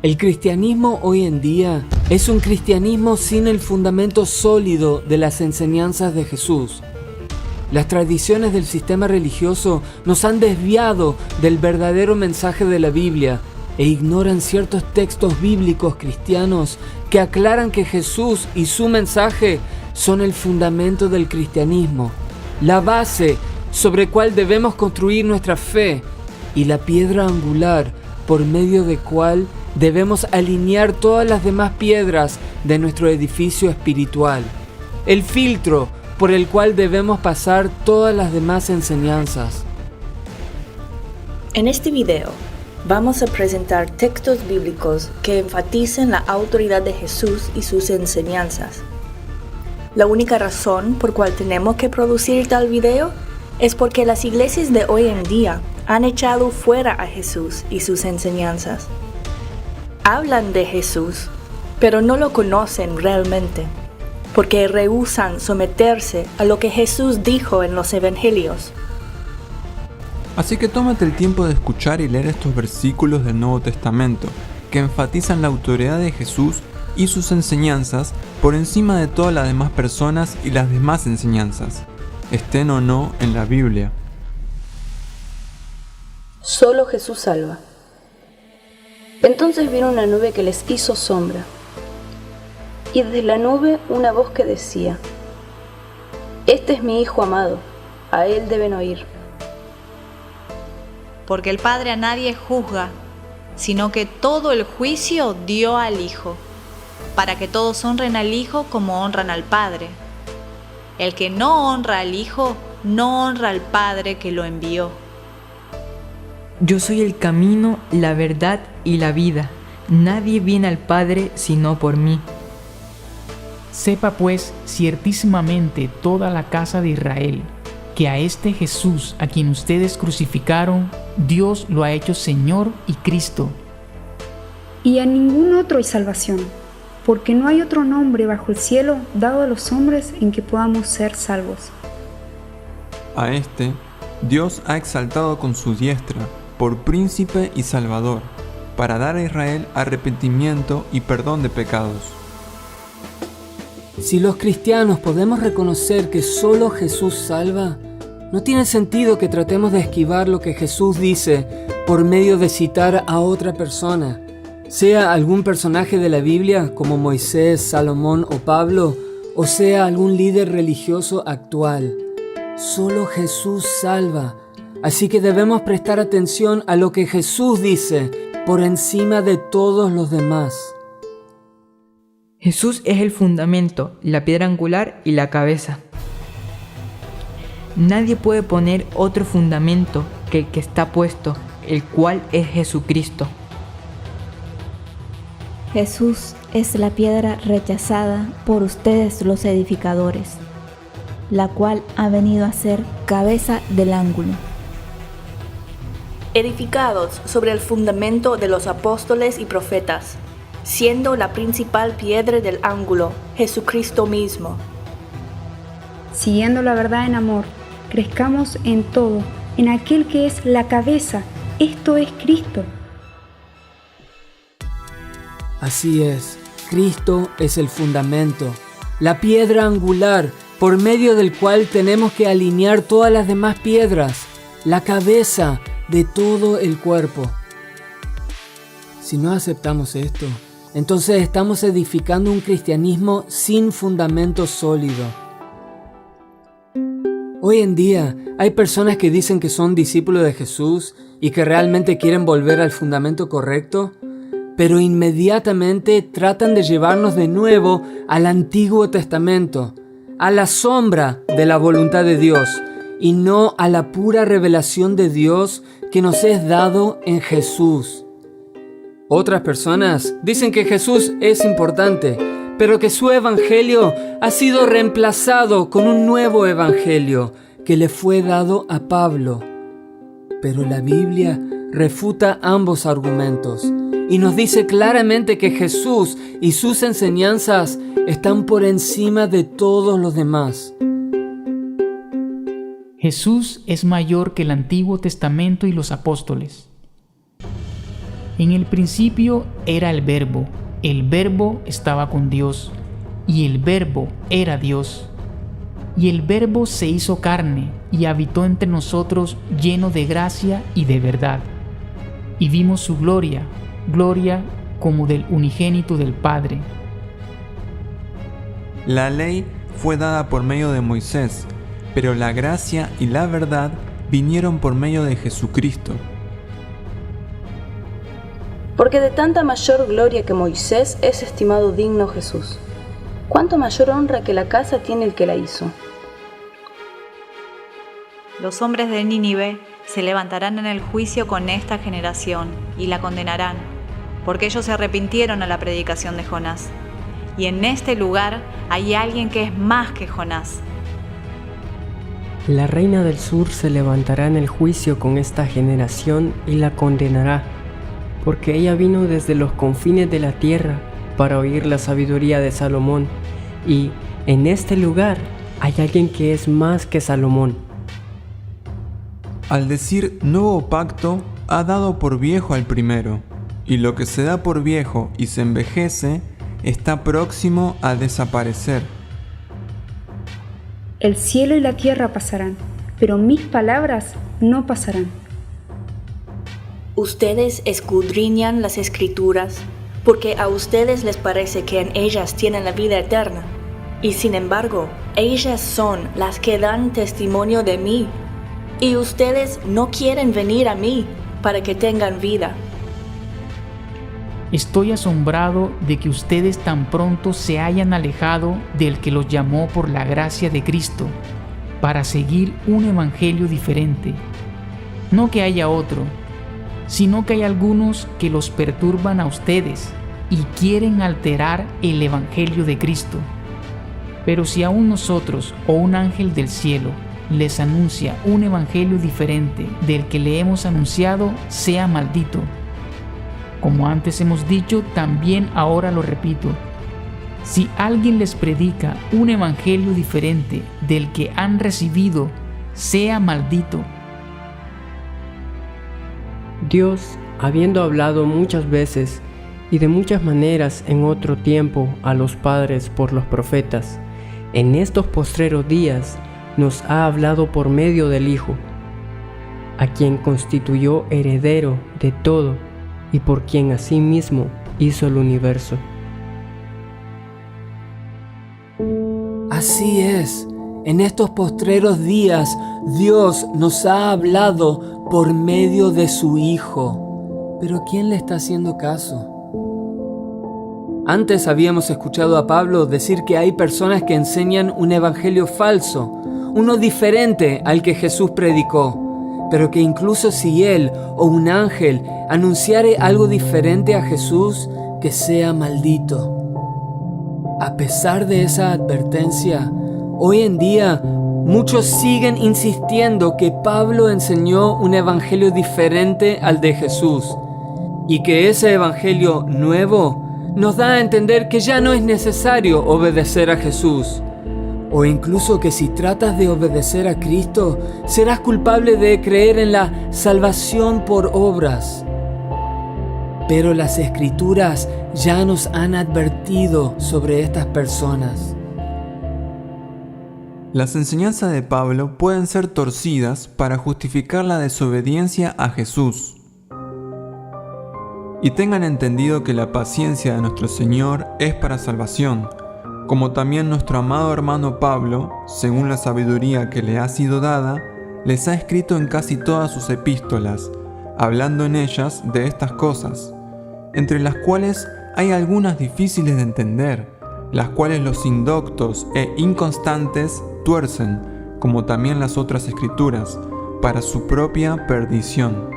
El cristianismo hoy en día es un cristianismo sin el fundamento sólido de las enseñanzas de Jesús. Las tradiciones del sistema religioso nos han desviado del verdadero mensaje de la Biblia e ignoran ciertos textos bíblicos cristianos que aclaran que Jesús y su mensaje son el fundamento del cristianismo, la base sobre cual debemos construir nuestra fe y la piedra angular por medio de cual debemos alinear todas las demás piedras de nuestro edificio espiritual, el filtro por el cual debemos pasar todas las demás enseñanzas. En este video vamos a presentar textos bíblicos que enfatizan la autoridad de Jesús y sus enseñanzas. La única razón por cual tenemos que producir tal video es porque las iglesias de hoy en día han echado fuera a Jesús y sus enseñanzas. Hablan de Jesús, pero no lo conocen realmente, porque rehúsan someterse a lo que Jesús dijo en los evangelios. Así que tómate el tiempo de escuchar y leer estos versículos del Nuevo Testamento, que enfatizan la autoridad de Jesús y sus enseñanzas por encima de todas las demás personas y las demás enseñanzas, estén o no en la Biblia. Solo Jesús salva. Entonces vino una nube que les hizo sombra, y desde la nube una voz que decía: Este es mi Hijo amado, a él deben oír. Porque el Padre a nadie juzga, sino que todo el juicio dio al Hijo, para que todos honren al Hijo como honran al Padre. El que no honra al Hijo, no honra al Padre que lo envió. Yo soy el camino, la verdad y la vida. Nadie viene al Padre sino por mí. Sepa pues ciertísimamente toda la casa de Israel, que a este Jesús, a quien ustedes crucificaron, Dios lo ha hecho Señor y Cristo. Y a ningún otro hay salvación, porque no hay otro nombre bajo el cielo dado a los hombres en que podamos ser salvos. A este, Dios ha exaltado con su diestra, por príncipe y salvador, para dar a Israel arrepentimiento y perdón de pecados. Si los cristianos podemos reconocer que solo Jesús salva, no tiene sentido que tratemos de esquivar lo que Jesús dice por medio de citar a otra persona, sea algún personaje de la Biblia como Moisés, Salomón o Pablo, o sea algún líder religioso actual. Solo Jesús salva, así que debemos prestar atención a lo que Jesús dice por encima de todos los demás. Jesús es el fundamento, la piedra angular y la cabeza. Nadie puede poner otro fundamento que el que está puesto, el cual es Jesucristo. Jesús es la piedra rechazada por ustedes los edificadores, la cual ha venido a ser cabeza del ángulo. Edificados sobre el fundamento de los apóstoles y profetas, siendo la principal piedra del ángulo Jesucristo mismo. Siguiendo la verdad en amor, crezcamos en todo, en aquel que es la cabeza, esto es Cristo. Así es, Cristo es el fundamento, la piedra angular por medio del cual tenemos que alinear todas las demás piedras, la cabeza de todo el cuerpo. Si no aceptamos esto, entonces estamos edificando un cristianismo sin fundamento sólido. Hoy en día hay personas que dicen que son discípulos de Jesús y que realmente quieren volver al fundamento correcto, pero inmediatamente tratan de llevarnos de nuevo al Antiguo Testamento, a la sombra de la voluntad de Dios y no a la pura revelación de Dios que nos es dado en Jesús. Otras personas dicen que Jesús es importante, pero que su evangelio ha sido reemplazado con un nuevo evangelio que le fue dado a Pablo. Pero la Biblia refuta ambos argumentos y nos dice claramente que Jesús y sus enseñanzas están por encima de todos los demás. Jesús es mayor que el Antiguo Testamento y los apóstoles. En el principio era el Verbo estaba con Dios, y el Verbo era Dios. Y el Verbo se hizo carne y habitó entre nosotros lleno de gracia y de verdad. Y vimos su gloria, gloria como del unigénito del Padre. La ley fue dada por medio de Moisés, pero la gracia y la verdad vinieron por medio de Jesucristo. Porque de tanta mayor gloria que Moisés es estimado digno Jesús. ¿Cuánto mayor honra que la casa tiene el que la hizo? Los hombres de Nínive se levantarán en el juicio con esta generación y la condenarán, porque ellos se arrepintieron a la predicación de Jonás. Y en este lugar hay alguien que es más que Jonás. La reina del sur se levantará en el juicio con esta generación y la condenará, porque ella vino desde los confines de la tierra para oír la sabiduría de Salomón, y en este lugar hay alguien que es más que Salomón. Al decir nuevo pacto, ha dado por viejo al primero, y lo que se da por viejo y se envejece está próximo a desaparecer. El cielo y la tierra pasarán, pero mis palabras no pasarán. Ustedes escudriñan las Escrituras, porque a ustedes les parece que en ellas tienen la vida eterna, y sin embargo, ellas son las que dan testimonio de mí, y ustedes no quieren venir a mí para que tengan vida. Estoy asombrado de que ustedes tan pronto se hayan alejado del que los llamó por la gracia de Cristo, para seguir un evangelio diferente. No que haya otro, sino que hay algunos que los perturban a ustedes y quieren alterar el evangelio de Cristo. Pero si aún nosotros o un ángel del cielo les anuncia un evangelio diferente del que le hemos anunciado, sea maldito. Como antes hemos dicho, también ahora lo repito. Si alguien les predica un evangelio diferente del que han recibido, sea maldito. Dios, habiendo hablado muchas veces y de muchas maneras en otro tiempo a los padres por los profetas, en estos postreros días nos ha hablado por medio del Hijo, a quien constituyó heredero de todo y por quien asimismo hizo el universo. Así es, en estos postreros días Dios nos ha hablado por medio de su Hijo. Pero ¿quién le está haciendo caso? Antes habíamos escuchado a Pablo decir que hay personas que enseñan un evangelio falso, uno diferente al que Jesús predicó, pero que incluso si él o un ángel anunciare algo diferente a Jesús, que sea maldito. A pesar de esa advertencia, hoy en día muchos siguen insistiendo que Pablo enseñó un evangelio diferente al de Jesús y que ese evangelio nuevo nos da a entender que ya no es necesario obedecer a Jesús, o incluso que si tratas de obedecer a Cristo, serás culpable de creer en la salvación por obras. Pero las Escrituras ya nos han advertido sobre estas personas. Las enseñanzas de Pablo pueden ser torcidas para justificar la desobediencia a Jesús. Y tengan entendido que la paciencia de nuestro Señor es para salvación, como también nuestro amado hermano Pablo, según la sabiduría que le ha sido dada, les ha escrito en casi todas sus epístolas, hablando en ellas de estas cosas, entre las cuales hay algunas difíciles de entender, las cuales los indoctos e inconstantes tuercen, como también las otras escrituras, para su propia perdición.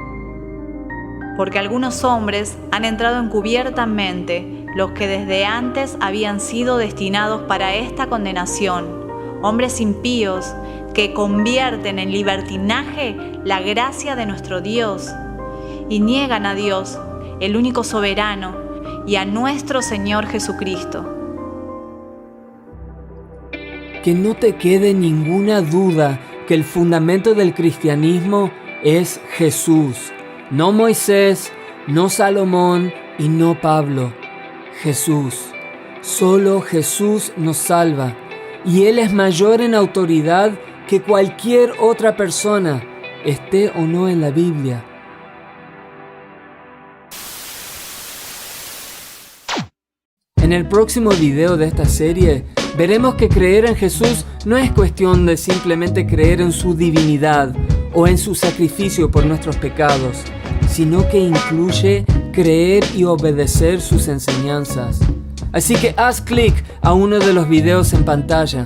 Porque algunos hombres han entrado encubiertamente, los que desde antes habían sido destinados para esta condenación, hombres impíos que convierten en libertinaje la gracia de nuestro Dios y niegan a Dios, el único soberano, y a nuestro Señor Jesucristo. Que no te quede ninguna duda que el fundamento del cristianismo es Jesús, no Moisés, No Salomón y no Pablo. Jesús. Solo Jesús nos salva. Y Él es mayor en autoridad que cualquier otra persona, esté o no en la Biblia. En el próximo video de esta serie, veremos que creer en Jesús no es cuestión de simplemente creer en su divinidad o en su sacrificio por nuestros pecados, sino que incluye creer y obedecer sus enseñanzas. Así que haz clic a uno de los videos en pantalla.